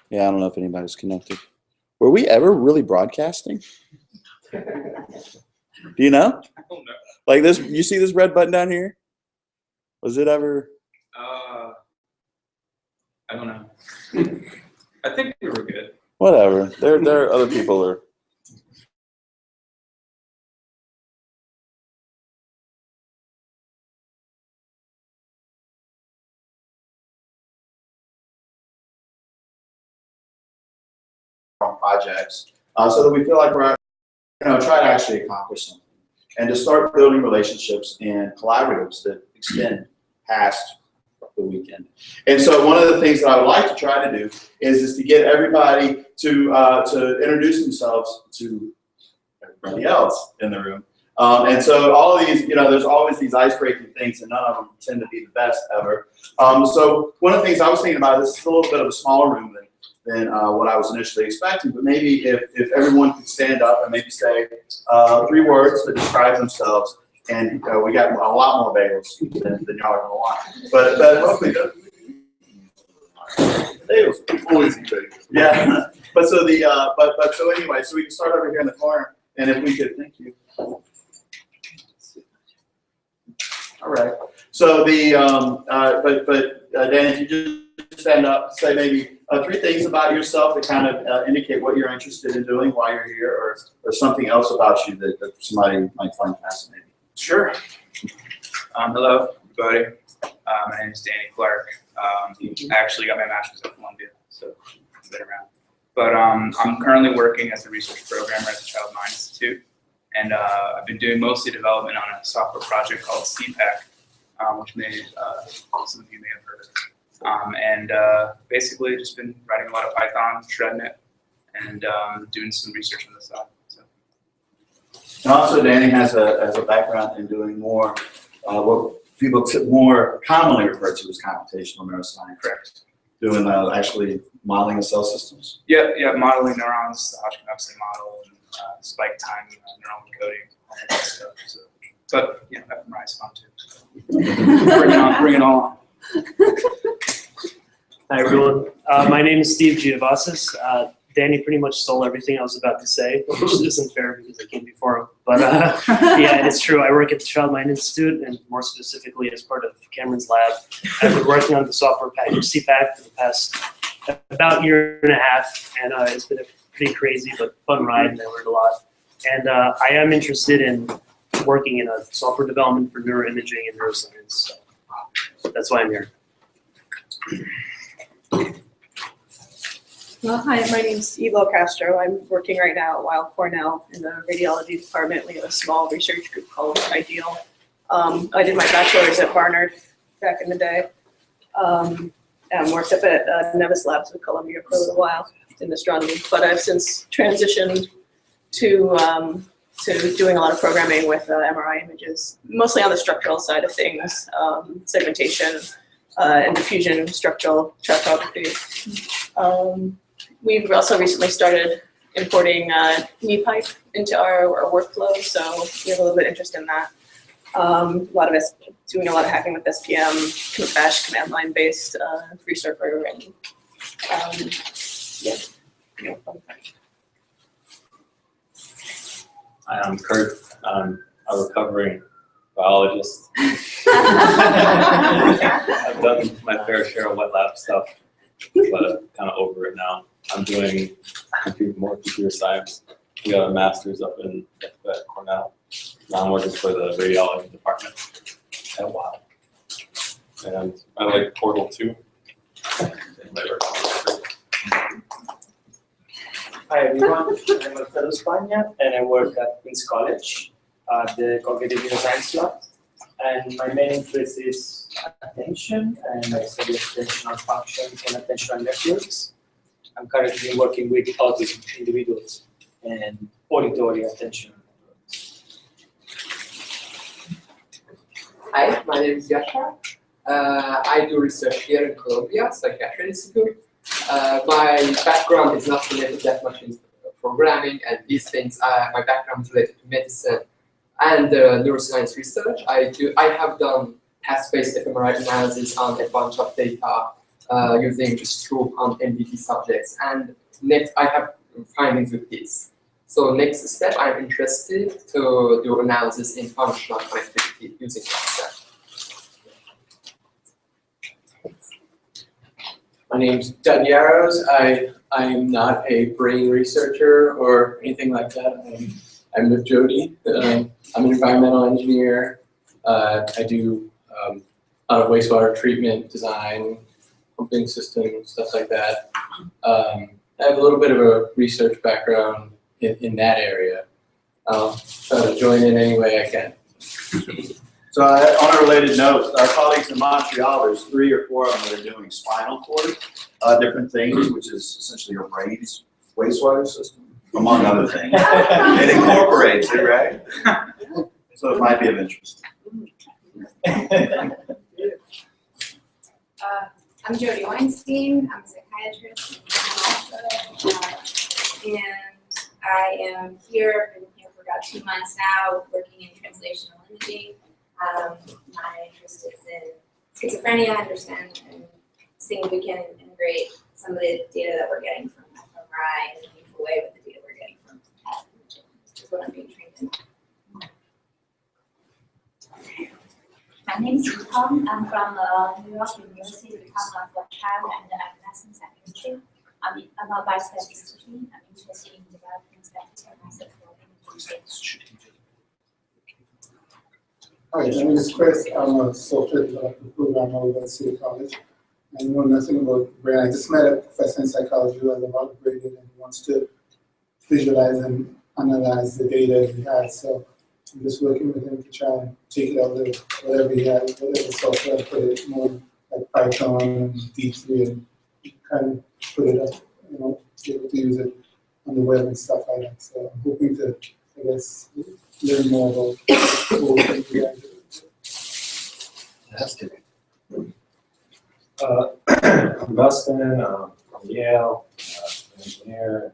Yeah, I don't know if anybody's connected. Were we ever really broadcasting? Do you know? I don't know. Like this, you see this red button down here? Was it ever? I don't know. I think we were good. Whatever. There are other people are. Projects, so that we feel like we're, trying to actually accomplish something, and to start building relationships and collaboratives that extend past the weekend. And so one of the things that I would like to try to do is to get everybody to introduce themselves to everybody else in the room. And so all of these, there's always these ice-breaking things, and none of them tend to be the best ever. So one of the things I was thinking about, this is a little bit of a smaller room than what I was initially expecting, but maybe if everyone could stand up and maybe say 3 words that describe themselves, and we got a lot more bagels than y'all are gonna want. But hopefully, bagels. Always eat bagels. Yeah. But so so anyway, so we can start over here in the corner, and if we could, thank you. All right. So Dan, if you just stand up, say maybe 3 things about yourself that kind of indicate what you're interested in doing while you're here, or something else about you that somebody might find fascinating. Sure. Hello, everybody. My name is Danny Clark. I actually got my master's at Columbia, so I've been around. But I'm currently working as a research programmer at the Child Mind Institute, and I've been doing mostly development on a software project called CPAC, which some of you may have heard of. And basically just been writing a lot of Python, shredding it, and doing some research on the side. So. And also, Danny has a background in doing more what people more commonly refer to as computational neuroscience. Correct. Doing actually modeling of cell systems. Yeah, modeling neurons, the Hodgkin-Huxley model, and spike time neural encoding, all that stuff. So, but fMRI is fun too. Bring it on. Hi everyone. My name is Steve Giovassis. Danny pretty much stole everything I was about to say, which isn't fair because I came before him. But yeah, it's true. I work at the Child Mind Institute, and more specifically as part of Cameron's lab. I've been working on the software package CPAC for the past about 1.5 years, and it's been a pretty crazy but fun ride, and I learned a lot. And I am interested in working in software development for neuroimaging and neuroscience. So that's why I'm here. Well, hi, my name's Eva Castro. I'm working right now at Weill Cornell in the radiology department. We have a small research group called IDEAL. I did my bachelor's at Barnard back in the day, and worked up at Nevis Labs with Columbia for a little while in astronomy. But I've since transitioned to doing a lot of programming with MRI images, mostly on the structural side of things, segmentation, and diffusion structural chartography. We've also recently started importing NePipe into our workflow, so we have a little bit of interest in that. Doing a lot of hacking with SPM, bash command line based free server, and yeah. Hi, I'm Kurt. I'm a recovering biologist. I've done my fair share of wet lab stuff, but I'm kind of over it now. I'm doing more computer science. We got a master's up at Cornell. Now I'm working for the radiology department at Weill. And I like Portal too. Hi everyone, I'm Alfredo Spagna and I work at Queen's College at the Cognitive Neuroscience Lab. And my main interest is attention, and I study attentional functions and attentional networks. I'm currently working with autism individuals and auditory attention networks. Hi, my name is Yasha. I do research here in Columbia Psychiatry Institute. My background is not related that much in programming and these things. My background is related to medicine and neuroscience research. I have done task-based fMRI analysis on a bunch of data using stroke on MDT subjects. And next, I have findings with this. So next step, I'm interested to do analysis in functional connectivity using this step. My name's Doug Yarrows. I'm not a brain researcher or anything like that. I'm with Jody. I'm an environmental engineer. I do a lot of wastewater treatment design, pumping systems, stuff like that. I have a little bit of a research background in that area. I'll try to join in any way I can. So on a related note, our colleagues in Montreal, there's 3 or 4 of them that are doing spinal cord, different things, which is essentially your brain's wastewater system, among other things. It incorporates it, right? So it might be of interest. I'm Jody Weinstein. I'm a psychiatrist and I am here. I've been here for about 2 months now, working in translational imaging. My interest is in schizophrenia, understand and seeing if we can integrate some of the data that we're getting from fMRI in a meaningful way with the data we're getting from PET imaging, which is what I'm being trained in. My name is Yukong. I'm from New York University Department of Child and Adolescent Psychiatry. I'm a biostatistician. I'm interested in developing statistical methods for imaging. Hi, my name is Chris. I'm a software development programmer over at City College. I know nothing about brain. I just met a professor in psychology who has a lot of brain data and wants to visualize and analyze the data he has. So I'm just working with him to try and take it out of whatever he has, whatever software, and put it more like Python and D3 and kind of put it up, you know, be able to use it on the web and stuff like that. So I'm hoping to, I guess, learn more about what we can do. Fantastic. I'm Dustin, from Yale, an engineer.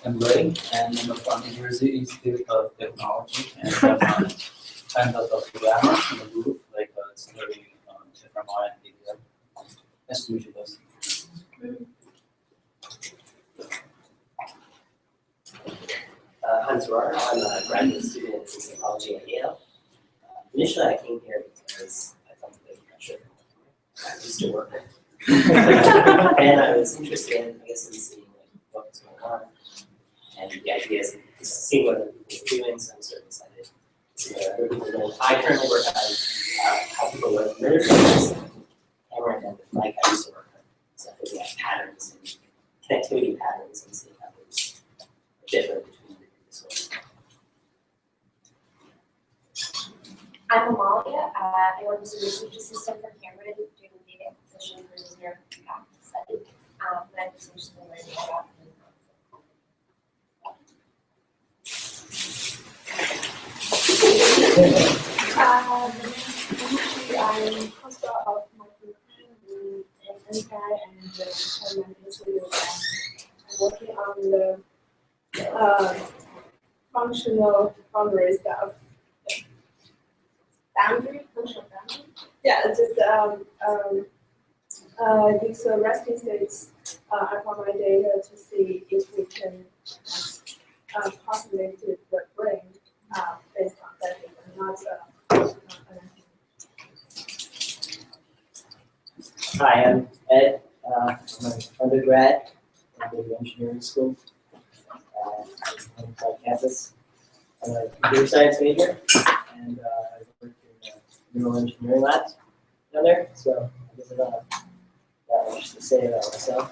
I'm Ray, and I'm from the University Institute of Technology, and I'm the programmer in the group, like studying fMRI and DDL. Nice to meet you guys. Hans Rohr. I'm a graduate student in psychology at Yale. Initially, I came here because I felt a bit of pressure. I used to work and I was interested in, I guess, in seeing like, what was going on. And the idea is to see what other people are doing, so I'm sort of excited to see what other people are doing. I currently work on how people work with nerve and camera and like I used to work on stuff looking at patterns and connectivity patterns and seeing how those are different between different disorders. I'm Amalia. I work as a research assistant for Cameron doing data acquisition for his neuro impact study. And I'm essentially learning about I'm postdoc of microbiome and NCAD and materials. I'm working on the functional boundaries stuff. Functional boundary? Yeah, it's just these resting states from my data to see if we can possibly to the brain based on that and not Hi, I'm Ed. I'm an undergrad at the engineering school on campus. I'm a computer science major, and I work in neural engineering labs down there. So I guess I don't have that much to say about myself.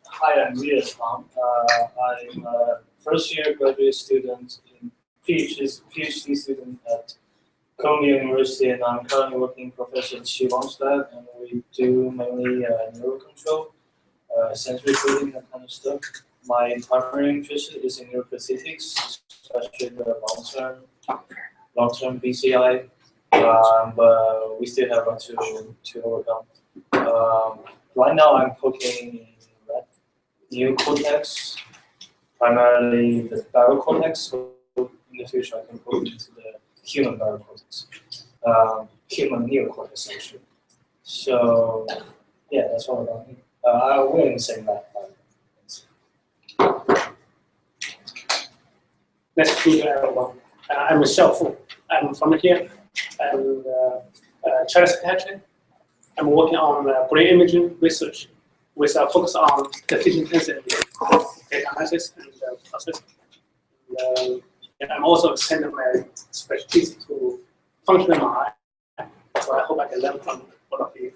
Hi, I'm Rita Tom. I'm a first-year graduate student, PhD student at Columbia University, and I'm currently working Professor Shivang's lab, and we do mainly neural control, sensory coding, that kind of stuff. My primary interest is in neurophysics, especially the long-term BCI, but we still have to work on. Right now, I'm poking in new cortex, primarily the barrel cortex, so in the future I can put into the human neural cortex, human neocortex actually. So yeah, that's what about me. We're in the same lab. Next to everyone. I'm Michelle Fu. I'm from here. I'm China psychiatry. I'm working on brain imaging research with a focus on deficiency data analysis and processing. And I'm also extending my specialties to functional MRI. So I hope I can learn from all of you.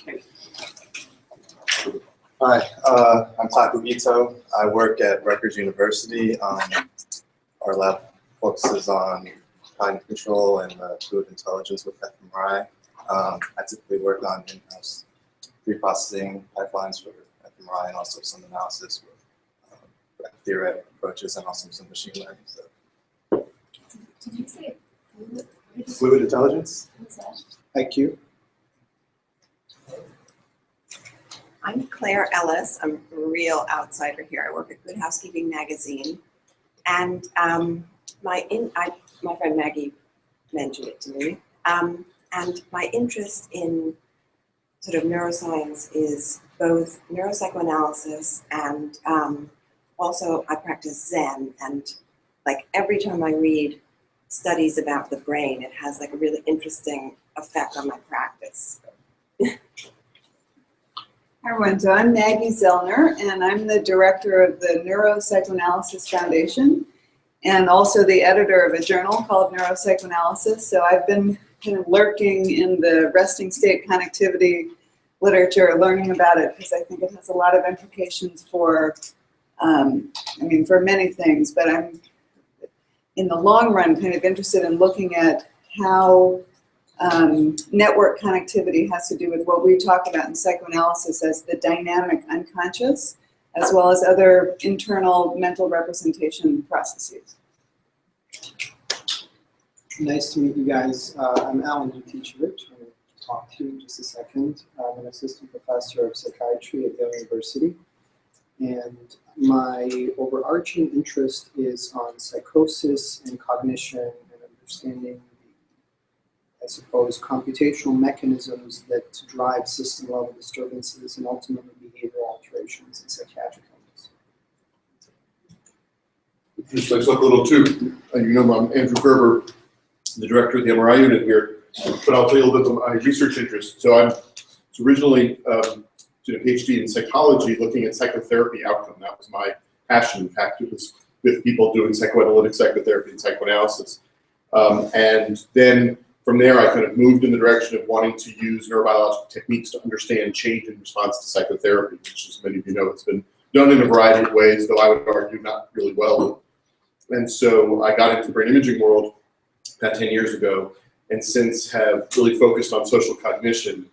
Thank you. Hi, I'm Taku Ito. I work at Rutgers University. Our lab focuses on cognitive control and fluid intelligence with fMRI. I typically work on in-house pre-processing pipelines for fMRI and also some analysis with theoretic approaches and also some machine learning. So. Did you say Fluid intelligence? what's that? IQ. I'm Claire Ellis. I'm a real outsider here. I work at Good Housekeeping magazine, and my friend Maggie mentioned it to me. And my interest in sort of neuroscience is both neuropsychoanalysis and also I practice Zen. And like every time I read studies about the brain, it has like a really interesting effect on my practice. Hi everyone, so I'm Maggie Zellner, and I'm the director of the Neuropsychoanalysis Foundation and also the editor of a journal called Neuropsychoanalysis. So I've been kind of lurking in the resting state connectivity literature, learning about it, because I think it has a lot of implications for, for many things, but I'm in the long run kind of interested in looking at how network connectivity has to do with what we talk about in psychoanalysis as the dynamic unconscious, as well as other internal mental representation processes. Nice to meet you guys. I'm Alan Yukich-Rich. I'm going to talk to you in just a second. I'm an assistant professor of psychiatry at Yale University. And my overarching interest is on psychosis and cognition and understanding I suppose, computational mechanisms that drive system-level disturbances and ultimately behavioral alterations in psychiatric illness. Just like a little too, you know, I'm Andrew Gerber, the director of the MRI unit here, but I'll tell you a little bit about my research interest. So I originally did a PhD in psychology looking at psychotherapy outcome. That was my passion. In fact, it was with people doing psychoanalytic psychotherapy and psychoanalysis. And then from there, I kind of moved in the direction of wanting to use neurobiological techniques to understand change in response to psychotherapy, which, as many of you know, has been done in a variety of ways, though I would argue not really well. And so I got into the brain imaging world about 10 years ago, and since have really focused on social cognition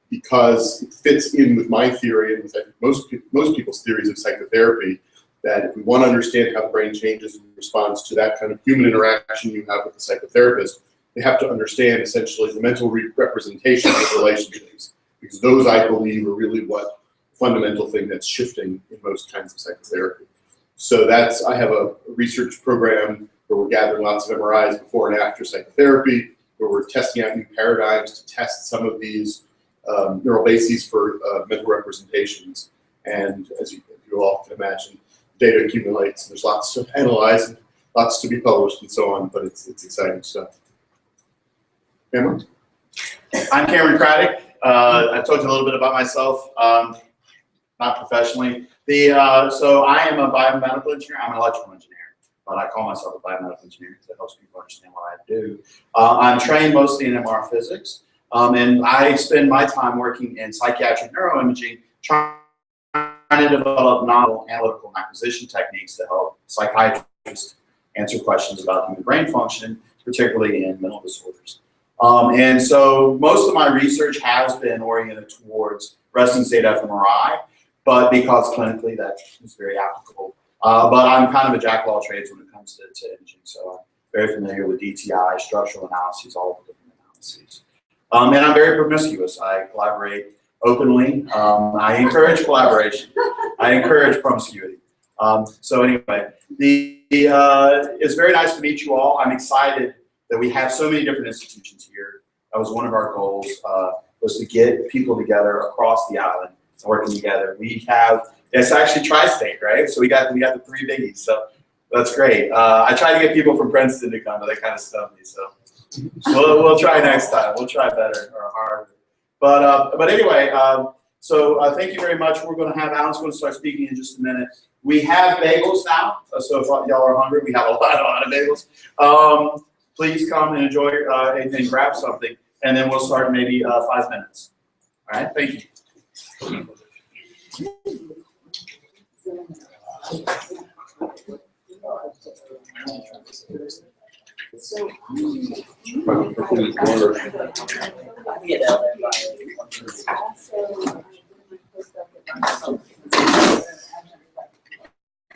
because it fits in with my theory and with most people's theories of psychotherapy, that if we want to understand how the brain changes in response to that kind of human interaction you have with the psychotherapist, you have to understand essentially the mental representation of relationships, because those, I believe, are really what fundamental thing that's shifting in most kinds of psychotherapy. So that's, I have a research program where we're gathering lots of MRIs before and after psychotherapy, where we're testing out new paradigms to test some of these neural bases for mental representations. And as you all can imagine, data accumulates, and there's lots to analyze, and lots to be published and so on, but it's exciting stuff. Cameron? I'm Cameron Craddock. I told you a little bit about myself, not professionally. So I am a biomedical engineer. I'm an electrical engineer, but I call myself a biomedical engineer because it helps people understand what I do. I'm trained mostly in MR physics, and I spend my time working in psychiatric neuroimaging, trying to develop novel analytical and acquisition techniques to help psychiatrists answer questions about human brain function, particularly in mental disorders. And so most of my research has been oriented towards resting state fMRI, but because clinically that is very applicable. But I'm kind of a jack of all trades when it comes to imaging, so I'm very familiar with DTI, structural analyses, all the different analyses. And I'm very promiscuous. I collaborate openly. I encourage collaboration. I encourage promiscuity. So anyway, it's very nice to meet you all. I'm excited that we have so many different institutions here. That was one of our goals, was to get people together across the island working together. It's actually tri-state, right? So we got the three biggies. So that's great. I tried to get people from Princeton to come, but they kind of stumped me. So we'll try next time. We'll try better or harder. But anyway, so thank you very much. We're going to have Alan's going to start speaking in just a minute. We have bagels now, so if y'all are hungry, we have a lot of bagels. Please come and enjoy and grab something, and then we'll start in maybe 5 minutes. All right, thank you.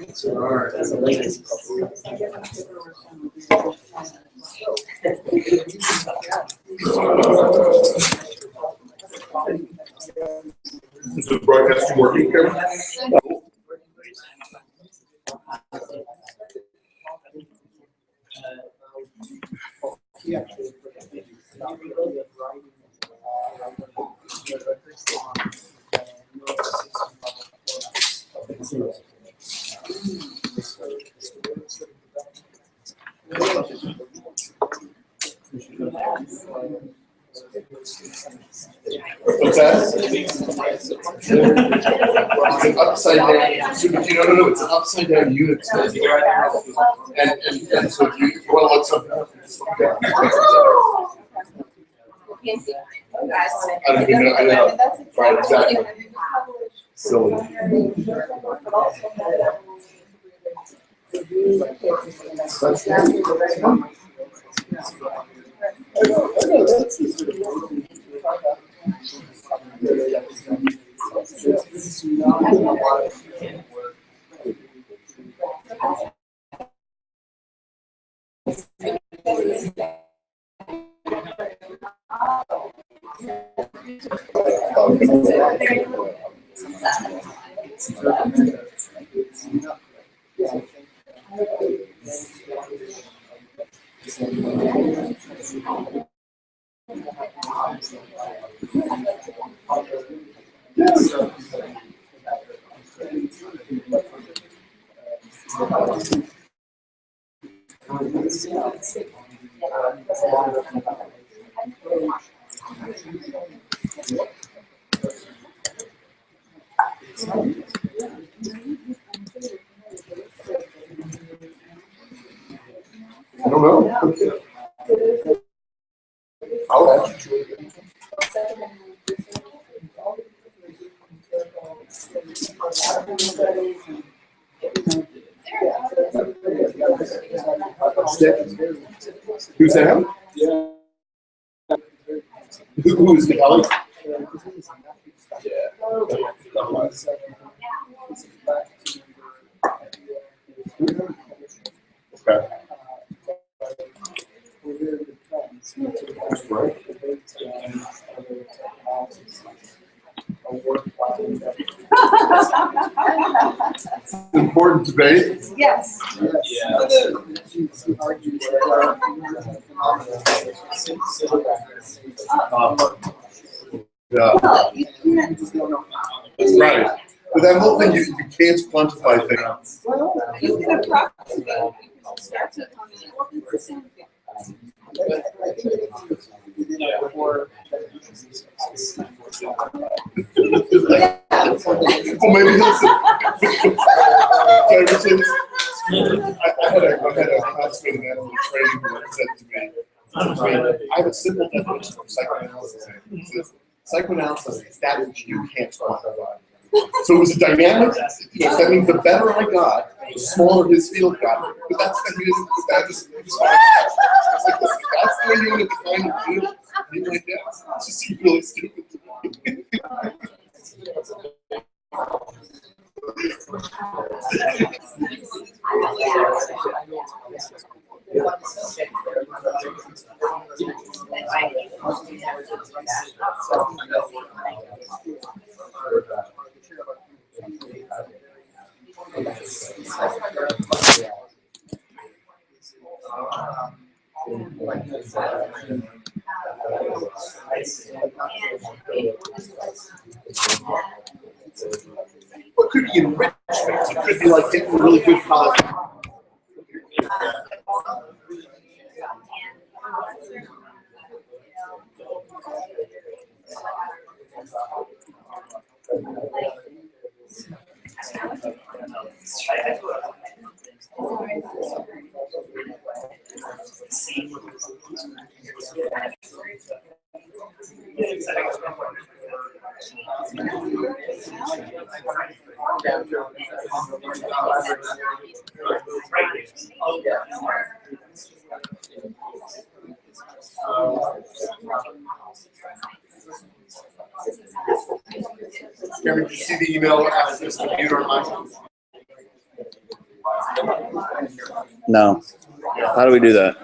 Is the broadcast working, Kevin? What's that? It's an upside down. No, it's an upside down unit. And so if you want to look something up, you just look down. I don't even know. I know. Right, exactly. Silly. I don't know. I'll ask you. Who's that? Who is the Alex? Okay. Important debate. Yes. Yeah. That's right. But that whole thing, you can't quantify things. Well, you can approximate. You can start to Well, maybe listen. I had a classmate in animal training who said to me, I have a simple definition of psychoanalysis. It says, psychoanalysis is that which you can't quantify. So it was a dynamic. That means the better I got, the smaller his field got. But that's the reason that's the way you want to define your field. And you're like, yeah, it's just really stupid. What could be enrichment? It could be like taking a really good college. Cameron, did you see the email as this computer online? No. How do we do that?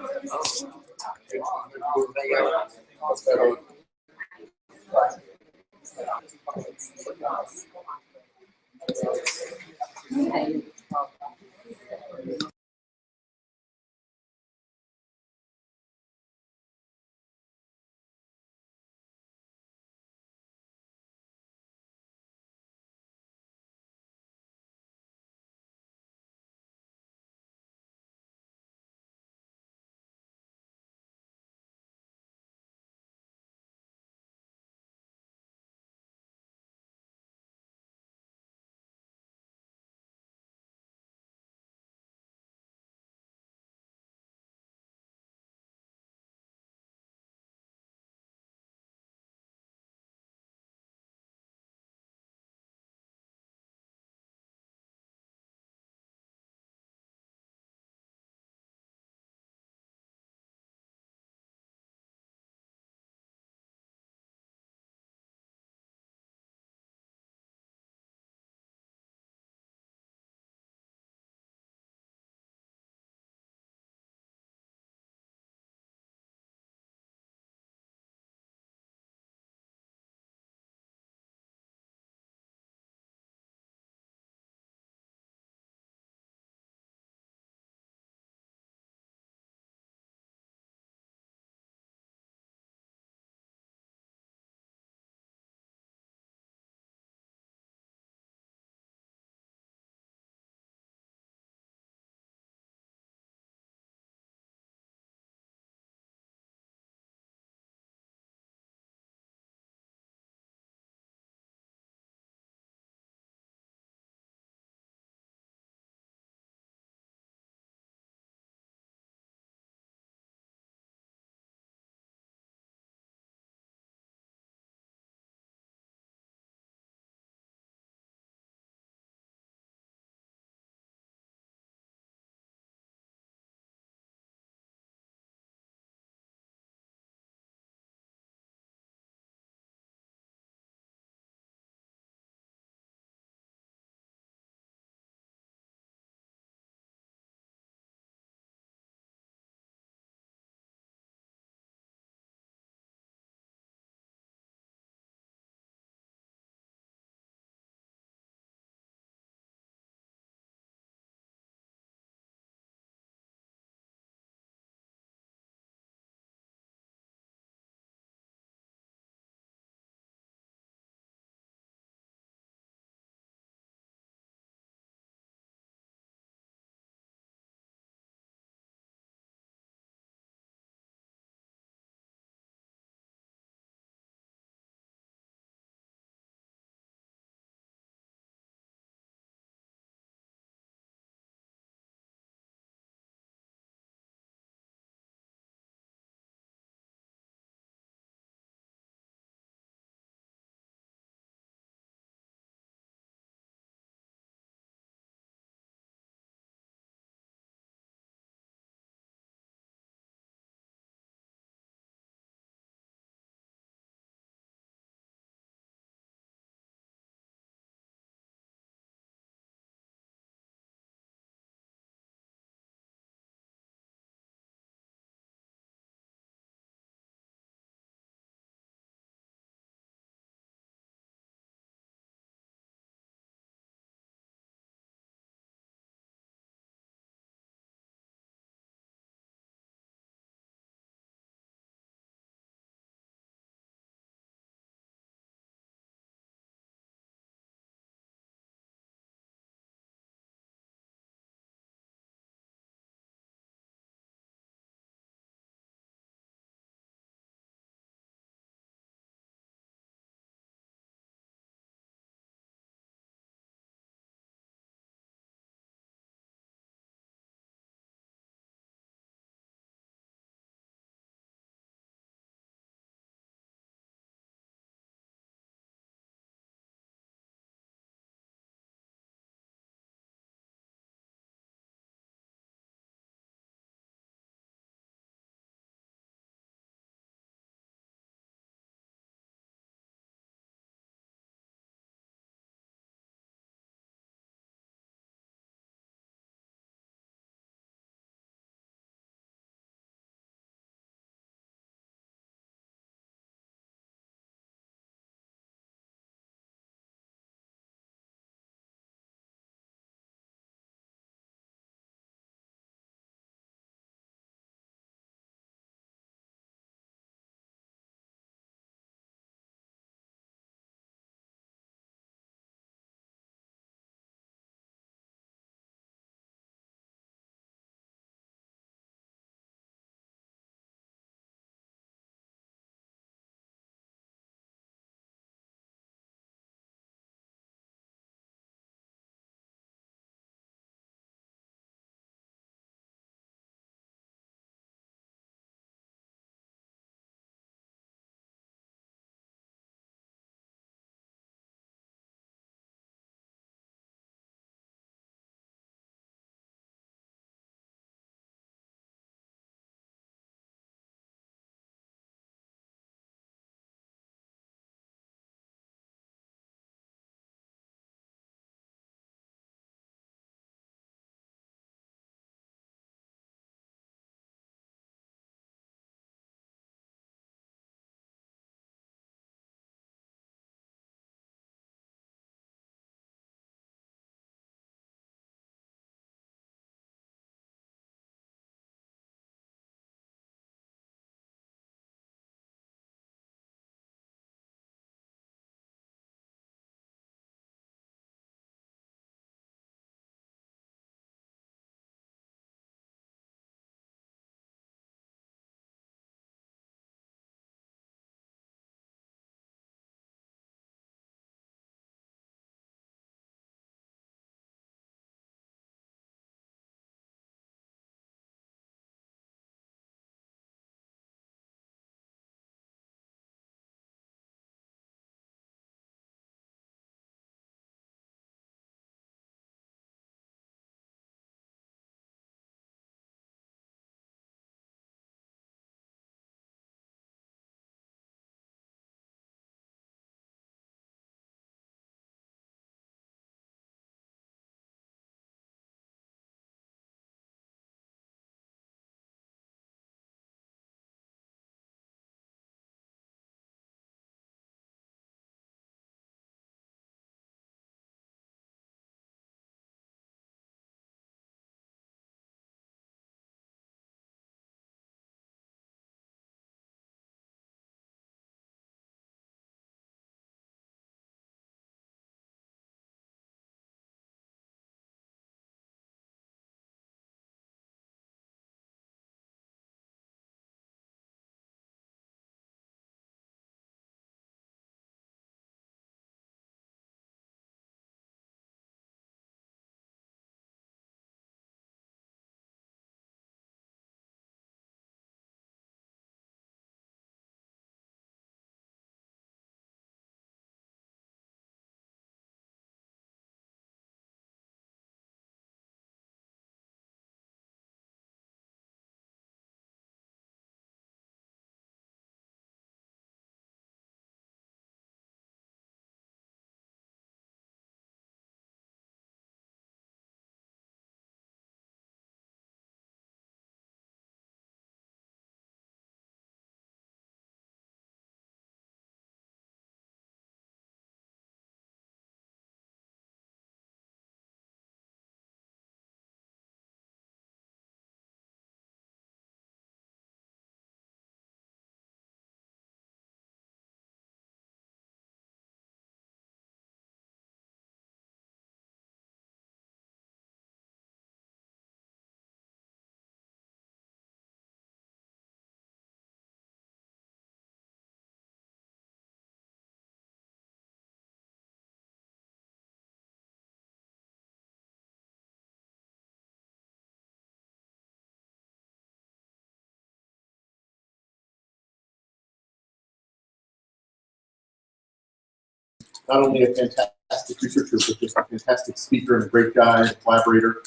not only a fantastic researcher, but just a fantastic speaker and a great guy, a collaborator.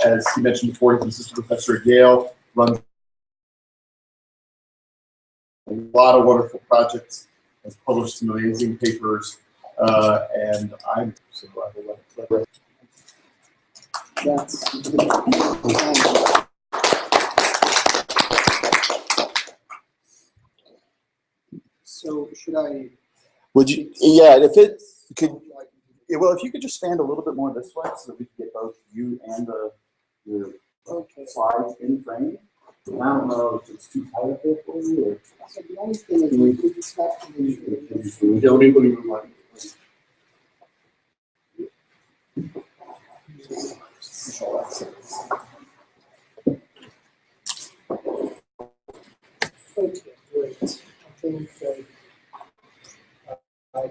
As he mentioned before, he's an assistant professor at Yale, runs a lot of wonderful projects, has published some amazing papers, and I will let it. So should I? Would you? Yeah, if it could. Yeah, well, if you could just stand a little bit more this way, so that we can get both you and your slides in frame. I don't know if it's too tight up there for you, or. So the only thing is we could stop to Yeah, let me move my. Okay, great. I think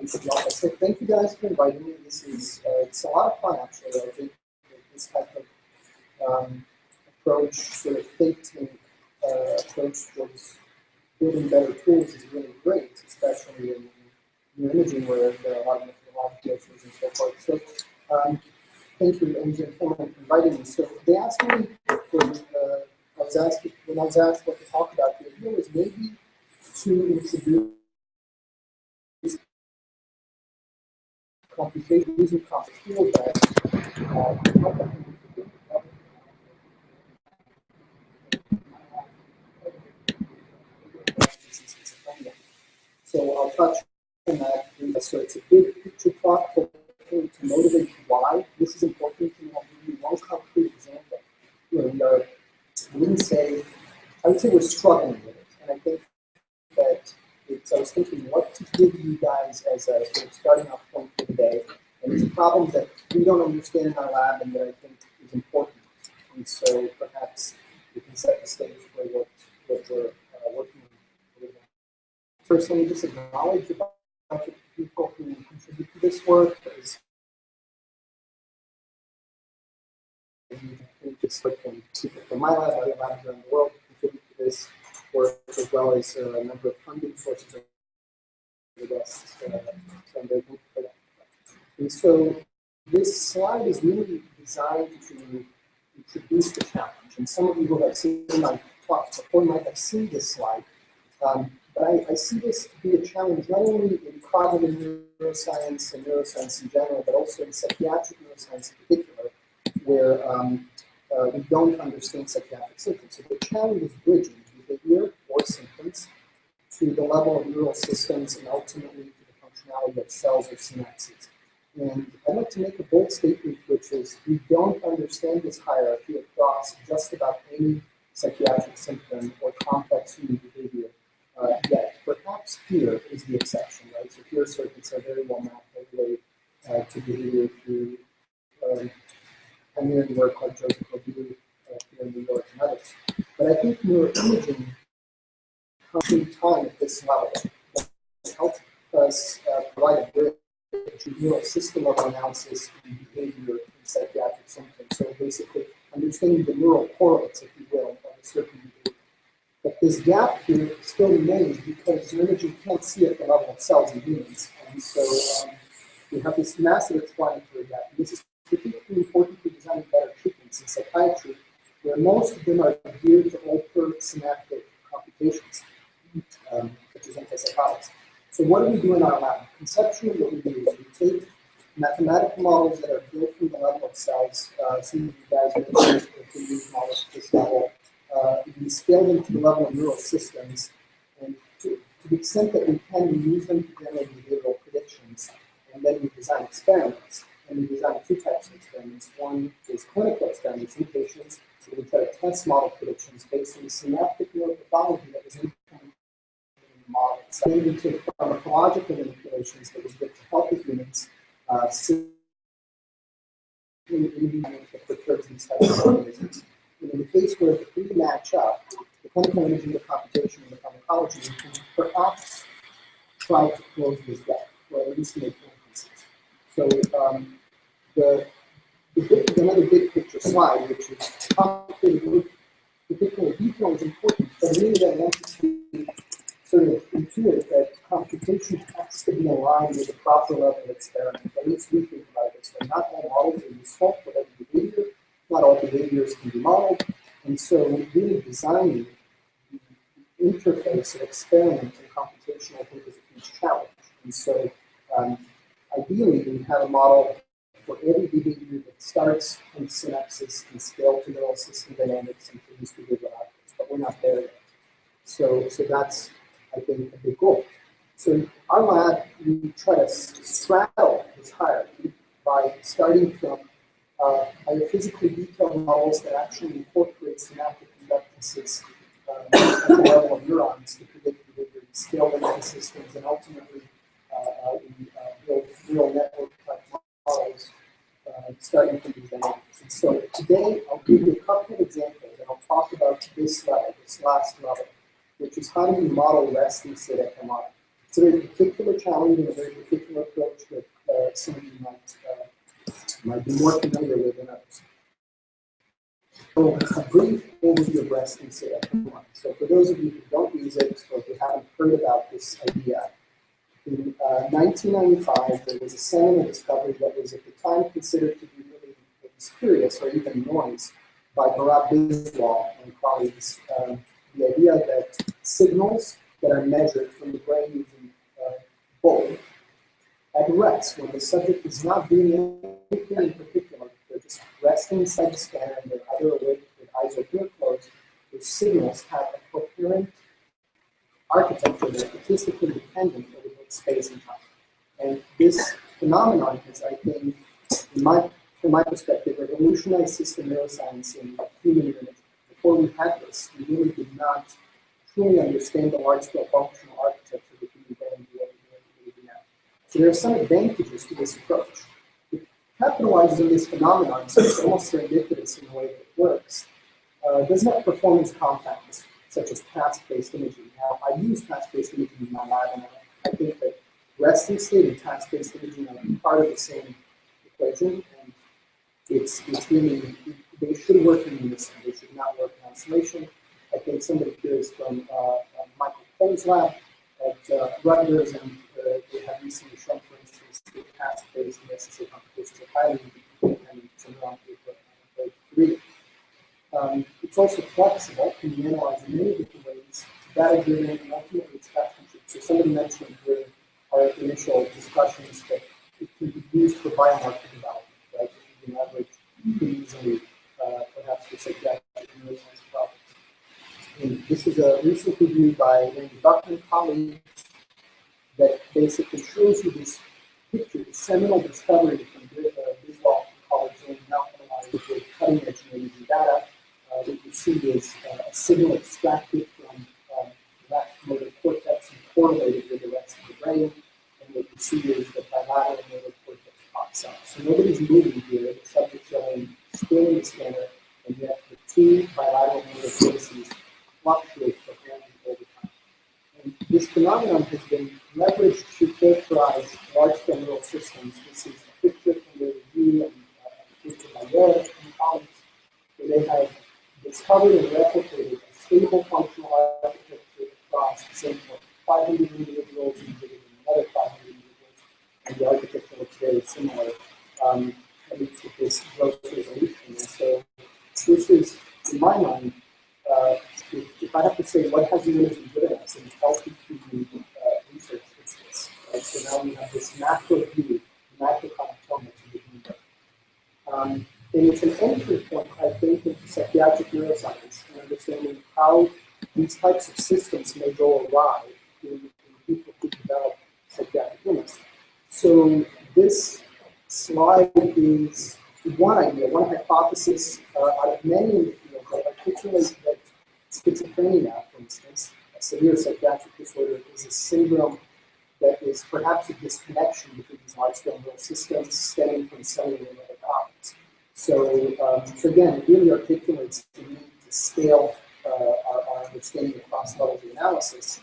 we should wrap up. So thank you guys for inviting me. This is it's a lot of fun actually. I think that this type of approach, sort of think tank approach towards building better tools is really great, especially in imaging where there are a lot of glitches and so forth. So thank you, Imogen, for inviting me. So they asked me when I was asked what to talk about. The idea was maybe to introduce computation using computational that so I'll touch on that. So it's a big picture talk to motivate why this is important. And I'll give you one concrete example. I wouldn't say, I would say we're struggling with it. And I think that I was thinking what to give you guys as a sort of starting off point for the day. And it's a problem that we don't understand in our lab and that I think is important. And so perhaps we can set the stage for what we're working on. First, let me just acknowledge a bunch of people who contribute to this work. Just like people from my lab, other labs around the world contribute to this work, as well as a number of funding sources. So I'm very grateful for that. And so this slide is really designed to introduce the challenge. And some of you who have seen my talk before might have seen this slide. But I see this to be a challenge not only in cognitive neuroscience and neuroscience in general, but also in psychiatric neuroscience in particular, where we don't understand psychiatric symptoms. So the challenge is bridging behavior or symptoms to the level of neural systems and ultimately to the functionality of cells or synapses. And I'd like to make a bold statement, which is we don't understand this hierarchy across just about any psychiatric symptom or complex human behavior yet. Perhaps fear is the exception, right? So fear circuits are very well mapped regularly to behavior through pioneering work like Joseph Obu here in New York and others. But I think neuroimaging comes in time at this level to help us provide a bridge to neural system level analysis and behavior in psychiatric symptoms. So basically understanding the neural correlates, if you will, of a certain behavior. But this gap here still remains because neuroimaging can't see at the level of cells in humans. And so we have this massive explanatory gap. And this is particularly important for designing better treatments in psychiatry, where most of them are geared to alter synaptic computations, such as antipsychotics. So what do we do in our lab? Conceptually, what we do is we take mathematical models that are built from the level of cells. Some of you guys are going to use models at this level. We scale them to the level of neural systems, and to the extent that we can, we use them to generate behavioral predictions. And then we design experiments. And we design two types of experiments. One is clinical experiments in patients, where we try to test model predictions based on the synaptic neuropathology that was implemented in the model. So then we take pharmacological manipulations that was good to help the humans see that perturbs these types of organisms. And in the case where the three match up, the clinical imaging, the computation, and the pharmacology, we can perhaps try to close this gap, or at least make inferences. So another big picture slide, which is complicated, particular detail is important, but really I want to sort of intuit that computation has to be alive combined with a proper level of experiment. At least we think about it this way. Not all models are useful for every behavior. Not all behaviors can be modeled. And so really designing the interface of experiment and computation, I think, is a huge challenge. And so ideally, we have a model for every behavior that starts in synapses and scale to neural system dynamics and produce behavioral outputs, but we're not there yet. So that's, I think, a big goal. So in our lab, we try to straddle this hierarchy by starting from biophysically detailed models that actually incorporate synaptic conductances at the level of neurons to predict behavior, scale them systems, and ultimately we build neural network type models starting from these dynamics. And so today I'll give you a couple of examples, and I'll talk about this level, this last level, which is how do we model resting state fMRI. It's a very particular challenge and a very particular approach that some of you might be more familiar with than others. So a brief overview of resting state fMRI. So for those of you who don't use it or who haven't heard about this idea, in 1995, there was a seminal discovery that was at the time considered to be really spurious or even noise by Bharat Biswal and colleagues. The idea that signals that are measured from the brain using both at rest, when the subject is not doing anything in particular, they're just resting inside the scanner and they're either awake with eyes open or closed, those signals have a coherent architecture that's statistically dependent over both space and time. And this phenomenon has, I think, from my perspective, revolutionized system neuroscience in human imaging. Before we had this, we really did not truly understand the large-scale functional architecture of the human brain the way we do now. So there are some advantages to this approach. It capitalizes on this phenomenon, so it's almost serendipitous in the way that it works. It doesn't have performance compounds, such as task-based imaging. Now, I use task-based imaging in my lab, and I think that resting state and task-based imaging are part of the same equation, and it's really, they should work in unison. They should not work in isolation. I think somebody here is from Michael Cole's lab at Rutgers, and they have recently shown, for instance, the task-based and SSA computations are highly independent, so around three. It's also flexible, can be analyzed in many different ways, data-driven, and ultimately it's fact-centric. So somebody mentioned during our initial discussions that it can be used for biomarker development, right? You can leverage pretty easily, perhaps for psychiatric neuroscience problems. And this is a recent review by Randy Buckman colleagues that basically shows you this picture, the seminal discovery from Biswal colleagues in now analyzed with cutting-edge imaging data. What you see is a signal extracted from the left motor cortex and correlated with the rest of the brain. And what you see is the bilateral motor cortex pops up. So nobody's moving here. The subject's going still in the scanner, and yet the two bilateral motor cortices fluctuate coherently over time. And this phenomenon has been leveraged to characterize large-scale neural systems. This is a picture from the review and a picture by Yale and colleagues, where they have discovered and replicated a stable functional architecture across the same 500 individuals and another 500 individuals, and the architecture looks very similar, at least with this gross resolution. And so this is, in my mind, if I have to say what has the imaging given us in LPQ research, it's this. Right? So now we have this macro view, macrocognition of the human brain. And it's an entry point, I think, into psychiatric neuroscience and understanding how these types of systems may go awry in people who develop psychiatric illness. So this slide is one idea, one hypothesis out of many in the field that articulates that schizophrenia, for instance, a severe psychiatric disorder, is a syndrome that is perhaps a disconnection between these large-scale neural systems stemming from cellular metabolics. So again, it really articulates the need to scale our understanding across levels of analysis.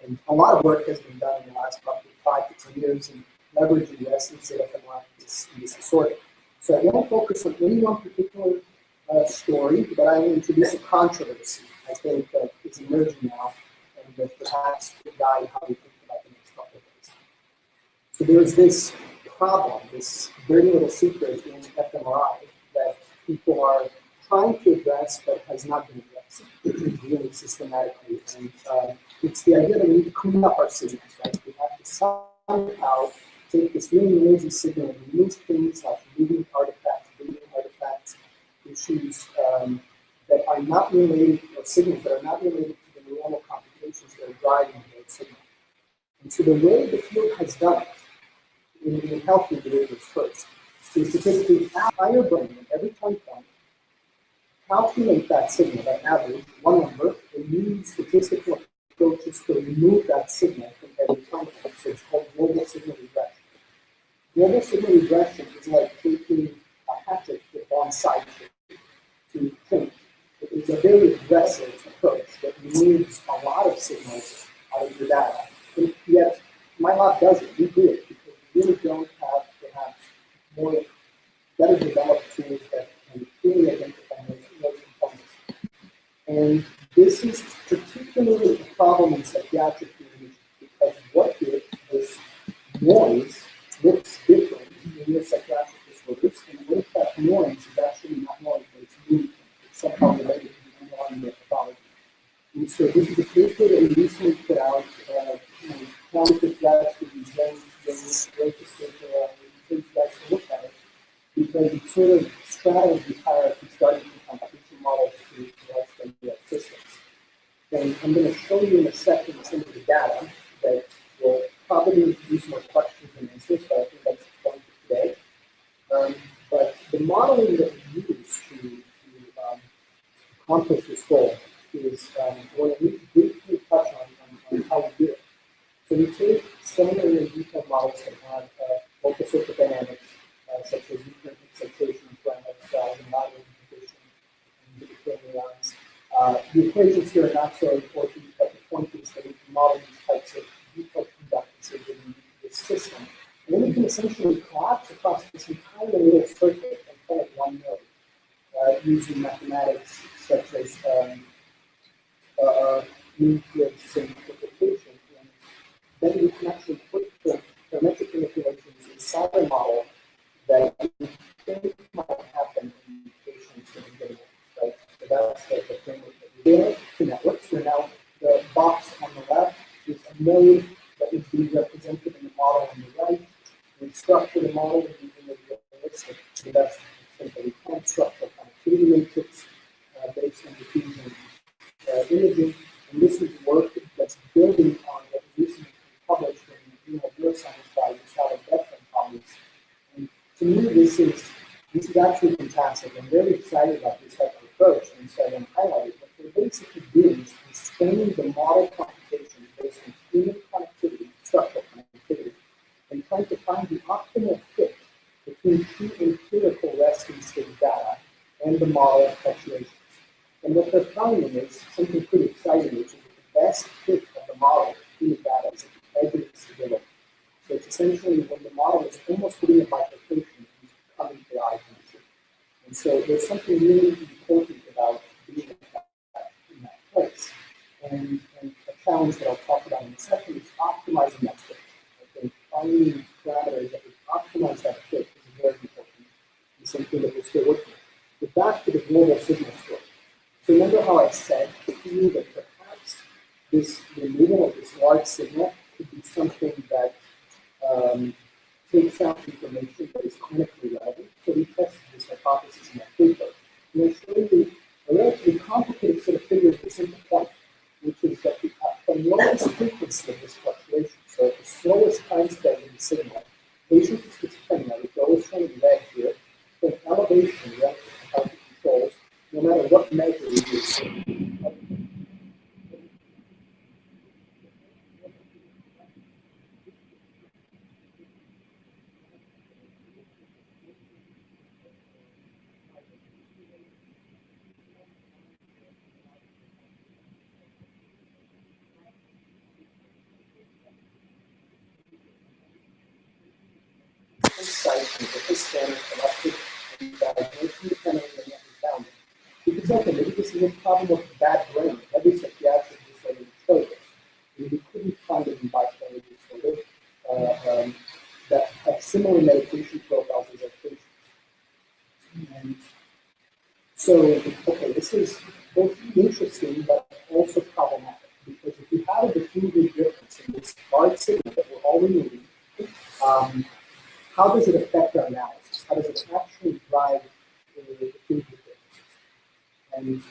And a lot of work has been done in the last probably 5 to 10 years in leveraging the essence of fMRI in this disorder. So I won't focus on any one particular story, but I will introduce a controversy I think that is emerging now and that perhaps could guide how we think about So there's this problem, this very little secret in fMRI that people are trying to address but has not been addressed really systematically. And it's the idea that we need to clean up our signals, right? We have to somehow take this really noisy signal and remove things like moving artifacts, issues that are not related, or signals that are not related to the neuronal computations that are driving the signal. And so the way the field has done it, in healthy individuals first, is to take the entire brain at every time point, calculate that signal, that average, one number, and use statistical approaches to remove that signal from every time point. So it's called global signal regression. Global signal regression is like taking a hatchet with one side to think. It is a very aggressive approach that removes a lot of signals out of your data. And yet, my lab does it. We do it because we really don't have perhaps more better developed tools that can clearly identify those components. And this is particularly a problem in psychiatric imaging because what if this noise looks different in your psychiatric disorders, and what if that noise is actually not noise, but it's movement. It's somehow related to the underlying methodology. And so this is a paper that we recently put out, talented guys who wrote this paper, we encourage you guys to look at it, because it sort of straddles the hierarchy starting from computational models to large-scale systems. And I'm going to show you in a second some of the data that will probably introduce more questions and answers, but I think that's the point of today. But the modeling that we use to accomplish this goal is what I need to briefly touch on how we do it. So we take similar and detailed models that have local circuit dynamics, such as recurrent excitation of parametric cells and lateral inhibition and nuclear neurons. The equations here are not so important, but the point is that we can model these types of detailed conductances in this system. And then we can essentially collapse across this entire little circuit and call it one node using mathematics such as mean field simplification. And then we can actually put the parametric manipulations inside a model that we think might happen in patients in the data, right? So that's the framework that we do to networks. So now the box on the left is a node that would be represented in the model on the right. We structure the model using a realistic, so that's something we can structure connectivity matrix based on diffusion imaging. And this is work that's building on what was recently published in Journal of Neuroscience by Gustavo Becker and colleagues. And to me, this is actually fantastic. I'm very excited about this type of approach, and so I want to highlight it. What we're basically doing is constraining the model computations based on human connectivity, structural connectivity, and trying to find the optimal fit between two empirical resting state data and the model fluctuations. And what they're finding is something pretty exciting, which is that the best fit of the model in the data is at the edge of stability. So it's essentially when the model is almost within a bifurcation, it's coming to the eye connection. And so there's something really important about being in that place. And a challenge that I'll talk about in a second is optimizing that fit. Okay, finding parameters that would optimize that fit is very important and something that we're still working on. But back to the global signal story. So remember how I said to you that perhaps this removal of this large signal could be something that takes out information that is clinically relevant. So we tested this hypothesis in that paper. And I showed you a relatively complicated set of figures at a simple point, which is that the lowest frequency of this fluctuation, so at the slowest time scale in the signal, patients with schizophrenia, which are always shown in red here, have elevation relative to healthy controls, no matter what measure we use. Insight into this standard collected and diagnosed independently and found it. You could say, maybe this is a problem of bad brain. Every psychiatric disorder would show this. We couldn't find it in bipolar disorder. similar medication profiles as our patients. And so, okay, this is both interesting but also problematic, because if we have a definitive difference in this large signal that we're all removing, how does it affect our analysis? How does it actually drive the definitive differences? And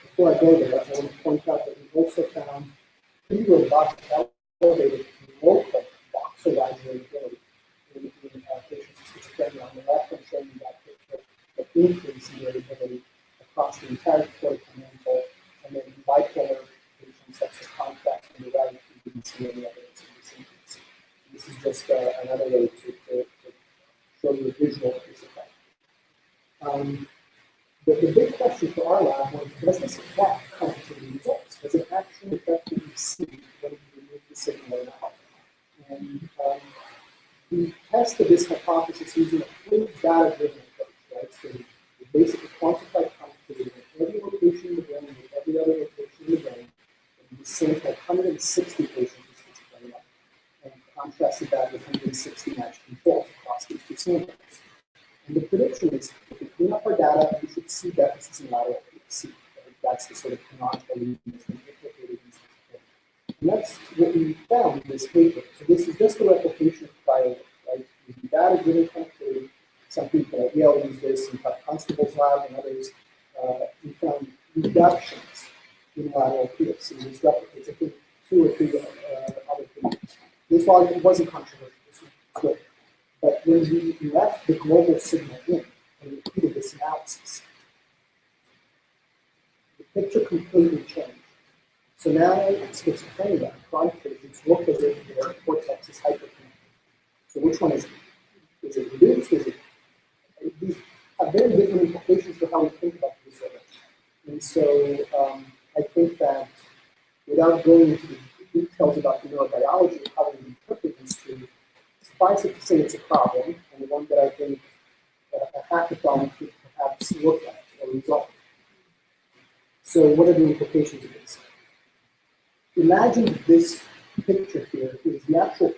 before I go there, I want to point out that we also found pretty robust elevated local voxel variability in patients with schizophrenia. On the left, I'm showing you that picture of increase in variability across the entire cortical mantle, and then in bipolar patients, that's the contrast on the right, we didn't see any evidence of this increase. This is just another way to show you a visual of this effect. The big question for our lab was, does this affect quantitative results? Does it actually affect what you see when you remove the signal or not? And we tested this hypothesis using a fluid data-driven approach, right? So we basically quantified quantitatively in every location in the brain and every other location in the brain, and we sampled 160 patients with schizophrenia, and contrasted that with 160 matched controls across these two samples. And the prediction is, if we clean up our data, we should see deficits in lateral PFC. Right? That's the sort of canonical reason that's been implicated in schizophrenia. And that's what we found in this paper. So this is just a replication of prior work, right? We do data-driven connectivity. Some people at Yale use this, in Todd Constable's lab and others. We found reductions in lateral PFC. This replicates, I think, 2 or 3 other papers. This wasn't controversial. This was good. But when we left the global signal in and repeated this analysis, the picture completely changed. So now schizophrenia, chronic patients look as if their cortex is hyperconnected. So which one is it? Is it reduced? Is it? These have very different implications for how we think about the disorder. And so I think that without going into the details about the neurobiology of how we interpret these two, suffice it to say it's a problem, and one that I think a hackathon could perhaps look at or resolve. So what are the implications of this? Imagine this picture here is the actual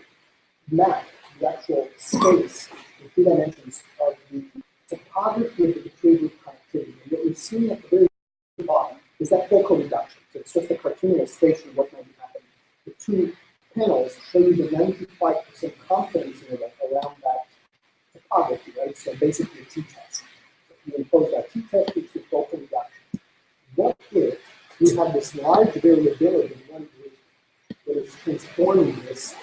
map, the actual space in 2 dimensions of the topography of the behavior connectivity. And what we're seeing at the very bottom is that focal reduction. So it's just a cartoon illustration of what might be happening. The 2 panels show you the 95% confidence interval around that topography, right? So basically a t-test. So if you impose that t-test, it's your focal reduction. What if we have this large variability in one group that is transforming this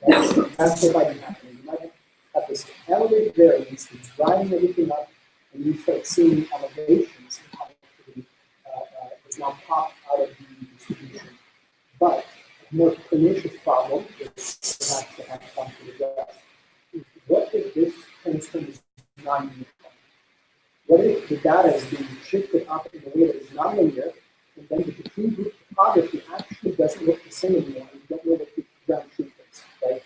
topography? That's what might be happening. You might have this elevated variance that's driving everything up, and you start seeing elevations in connectivity that now pop out of the distribution. But a more pernicious problem that perhaps the hackathon could address is, what if this transform is non-uniform? What if the data is being shifted up in a way that is non-linear, and then the between group topography actually doesn't look the same anymore, and you don't know what the ground truth is, right?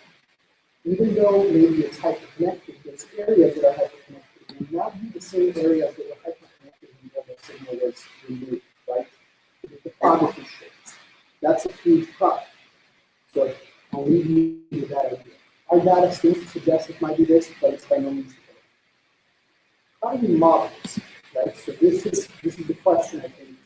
Even though maybe it's hyperconnected, there's areas that are hyperconnected, and not be the same areas that were hyperconnected when the signal was removed, right? The topography shifts. That's a huge problem. So I'll leave you with that idea. Our data seems to suggest it might be this, but it's by no means. How do we model this, right? So this is the question, I think,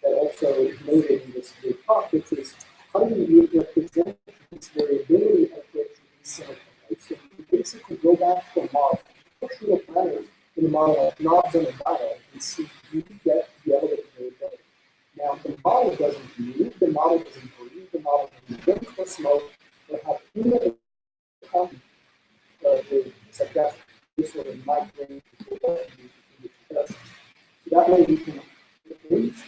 that also is noted in this talk, which is, how do we represent this variability of which we silicon, right? So we basically go back to a model, push little parameters in the model like knobs on a dial, and see if you get the elevated variability. Now, the model doesn't move, the model doesn't breathe, the model doesn't drink or smoke, or have any other the suggestion this sort of migraine. So that way we can at least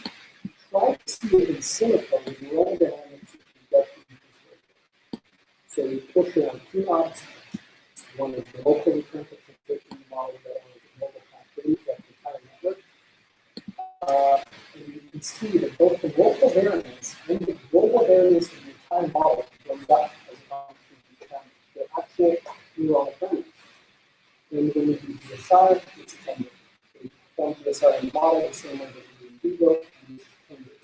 try to see it in silico with the old dynamics we can get from this. So we push around 2 knobs. One is the local recurrent excitation model, the other is the mobile connectivity, that's the entire network. And you can see that both the local variance and the global variance of the entire model goes up as a function of the actual neuronal variance. And when we do DSR, it's attended. So we perform DSR in the model the same way that we do in vivo, and it's attended.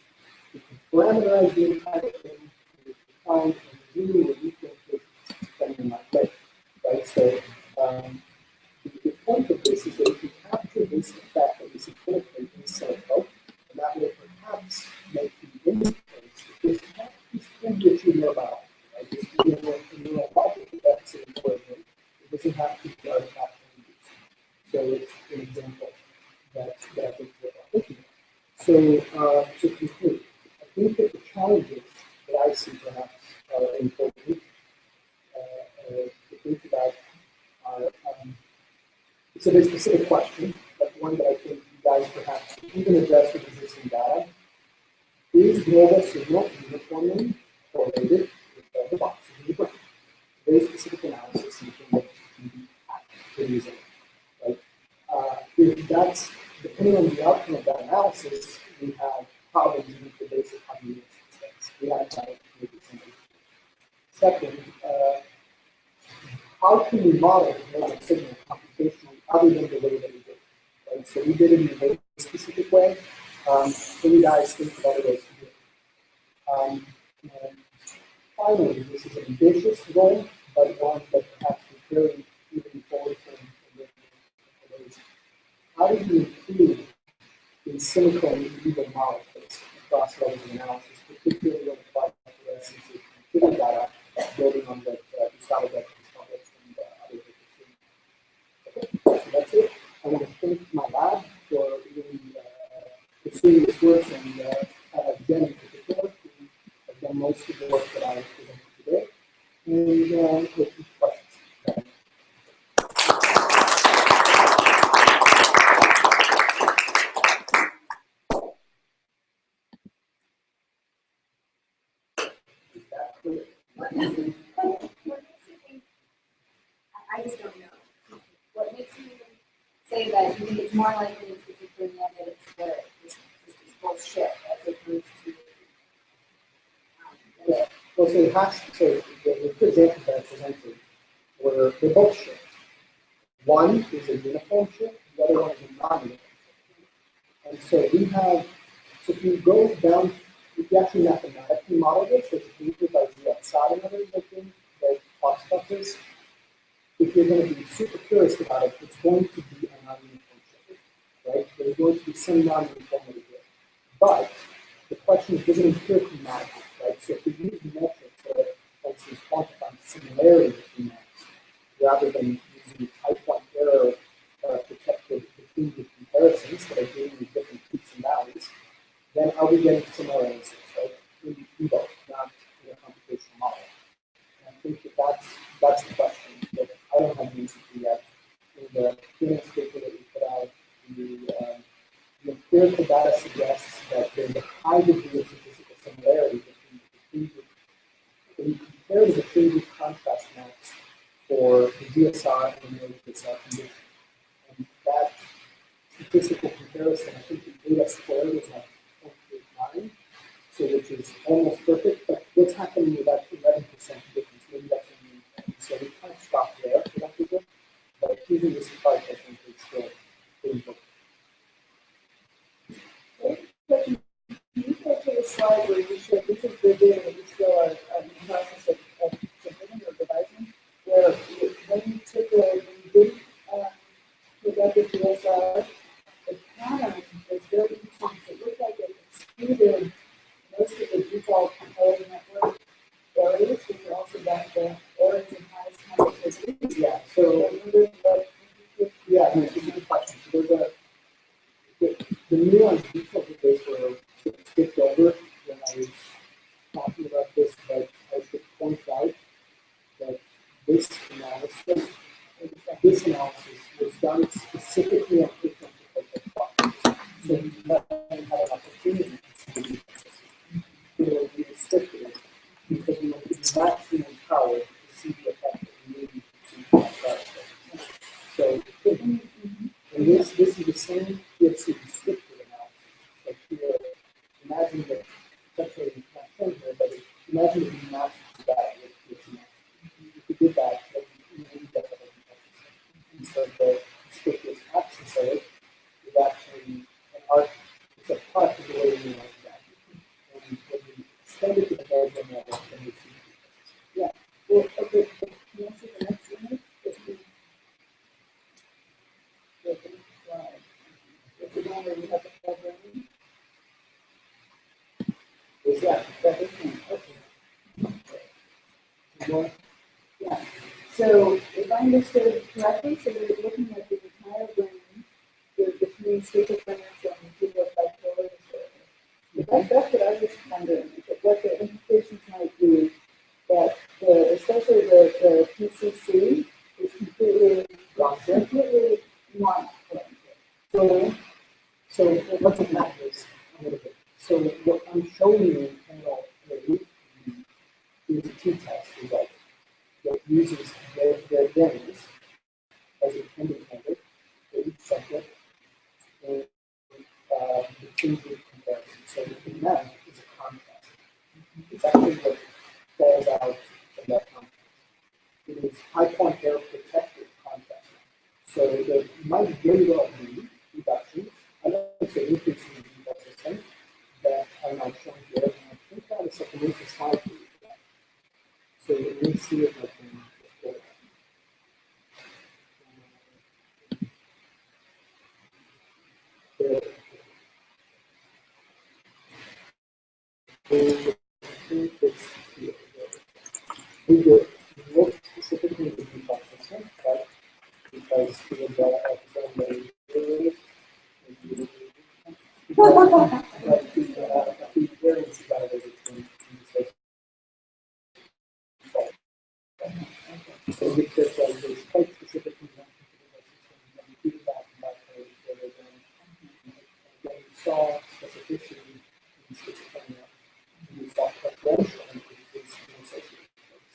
We can parameterize the entire thing, and we can find and do what we think is depending on that way. To conclude, I think that the challenges that I see perhaps are important to think about are, it's a very specific question, but one that I think you guys perhaps even address with existing data. Is global signal uniformly correlated with the boxes in the brain? Very specific analysis you can look to using, right? If that's, depending on the outcome of that analysis, we have problems in the basic cognitive space. We haven't had it recently. Second, how can we model the global signal computationally other than the way that we did? Right? So we did it in a very specific way. Can you guys think of other ways to do it? And finally, this is an ambitious goal, but one that perhaps we carry even forward from the how do you improve the cynical and legal model across levels of analysis, particularly when applied to the SEC computer data, building on the solid evidence published and other papers. Okay, so that's it. I want to thank my lab for really pursuing this work and Jen in particular, who have done most of the work that I presented today. And with questions. I just don't know. What makes you say that you think it's more likely in schizophrenia that it's bullshit as opposed to Yeah. Well, so it has to, so the two examples that I presented were, they're both shift. One is a uniform shift, the other one is a non-uniform shift. And so we have, so if you go down, if you actually mathematically model this, which is usually by the outside and others, I think, that talks about this, if you're going to be super curious about it, it's going to be a non-uniform shift, right? There's going to be some non-uniformity here. But the question is, does it empirically matter, right? So if we use metrics that, for instance, quantifying similarity between maps, rather than using type 1 error protected between the comparisons that are giving you different peaks and valleys, then are we getting similar answers, right? In vivo, not in a computational model. And I think that that's the question that I don't have an answer to yet. In the Phoenix paper that we put out, the empirical data suggests that there's a high degree of statistical similarity between when you compare the previous contrast maps for the DSR and the DSR condition. And that statistical comparison, I think the data squared is like 0.89, so which is almost perfect, but what's happening with that 11% difference? Maybe that's what we need. So we can't stop there for that figure, but using this approach, I think it's still important. Can you go to the slide where you showed this is the data that you still are in the process of submitting or devising, where when you took when you did look at the DSR, the pattern was very interesting. It looked like it excluded most of the default component network areas, which are also back the areas of highest complexity. Yeah, so yeah, no, it's a good question. So there's the nuance details of this were skipped over when I was talking about this, but I should point out that this analysis was done specifically on different boxes. So we had an opportunity to see it be restricted because we want to be maximum empowered to see the effect that we need to see. So and this is the same PFC restricted analysis. Like here, imagine that essentially not shown here, but imagine if you match that with PFC. If you did that, then you would get the whole context. And so the restricted absence of it is actually an art, it's a part of the way we know that. And when we extend it to the measurement level, then we see the yeah. Well, okay, can you see the next image? If you don't really have the programming. Yeah, that is okay. Yeah. So if I understood it correctly, so you're looking at the entire brain between schizophrenia and people with bipolar disorder. That's what I was wondering, what the implications might be, that especially the PCC is completely not. So what it matters a little bit. So what I'm showing you in panel A is a t-test result that uses their gains as a independent for each subject and the two-group comparison. So the map is a contrast. It's actually what falls out of that contrast. It is high point error protected contrast. So there might very well be reductions. I don't say increasing in the default system that I'm not showing here. And I think that is something interesting slide for you. So let me see if I can pull it we did look specifically at the default system, right? Because it was a very variance evaluated in this. So we took those quite specific examples and we did that in that way rather than we saw specificity in schizophrenia. We saw preferential increases in associated traits.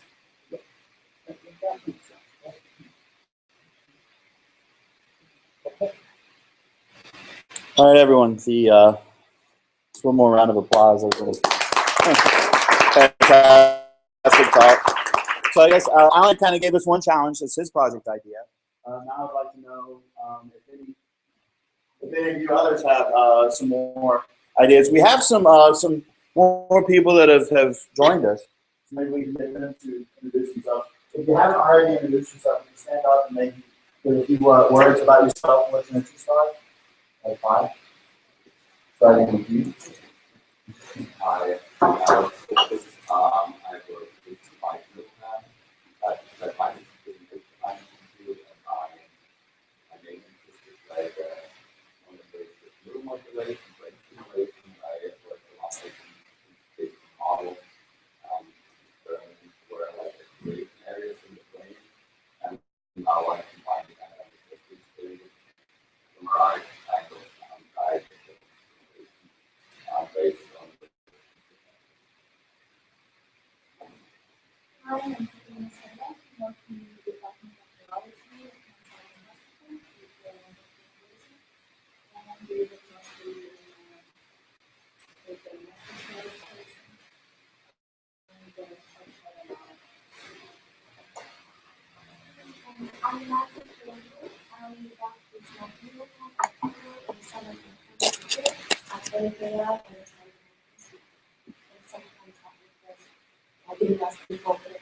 I think that makes sense, right? Okay. All right, everyone. One more round of applause. Fantastic talk. So I guess Alan kind of gave us one challenge. That's his project idea. Now I'd like to know if any of you others have some more ideas. We have some more people that have joined us. So maybe we can get them to introduce themselves. If you haven't already introduced yourself, you can stand up and maybe give a few words about yourself, what your interests are. Like 5. Starting with you. Hi, I'm Alex. I work with my group now. That my institute and my main interest is like on the basis of neuromodulation, brain stimulation. I work a lot with basic models, where I like create areas in the brain, and now I combine that with the experience from right angle and guide based on the Hi, I'm Katrina Sella, working in the Department of Neurology and we work mostly with the message station and the social I'm not a clinical, I'm back with my clinical and some of the I sometimes I didn't ask people for it.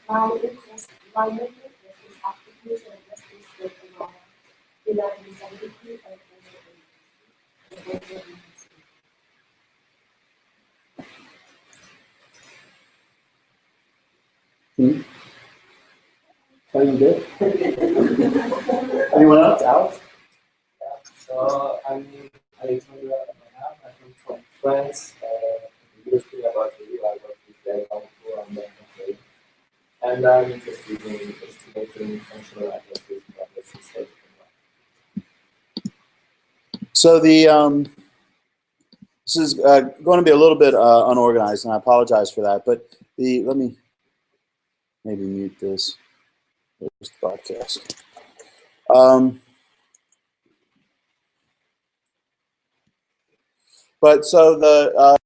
My interest is application of justice with the law, without disability or disability. Are you good? Anyone else? Alex? So I'm Alexandra. I'm from France. Mostly about the I work with their council and their country. And I'm interested in estimating functional addresses and addresses. So this is going to be a little bit unorganized, and I apologize for that. But let me maybe mute this. There's the broadcast. But so the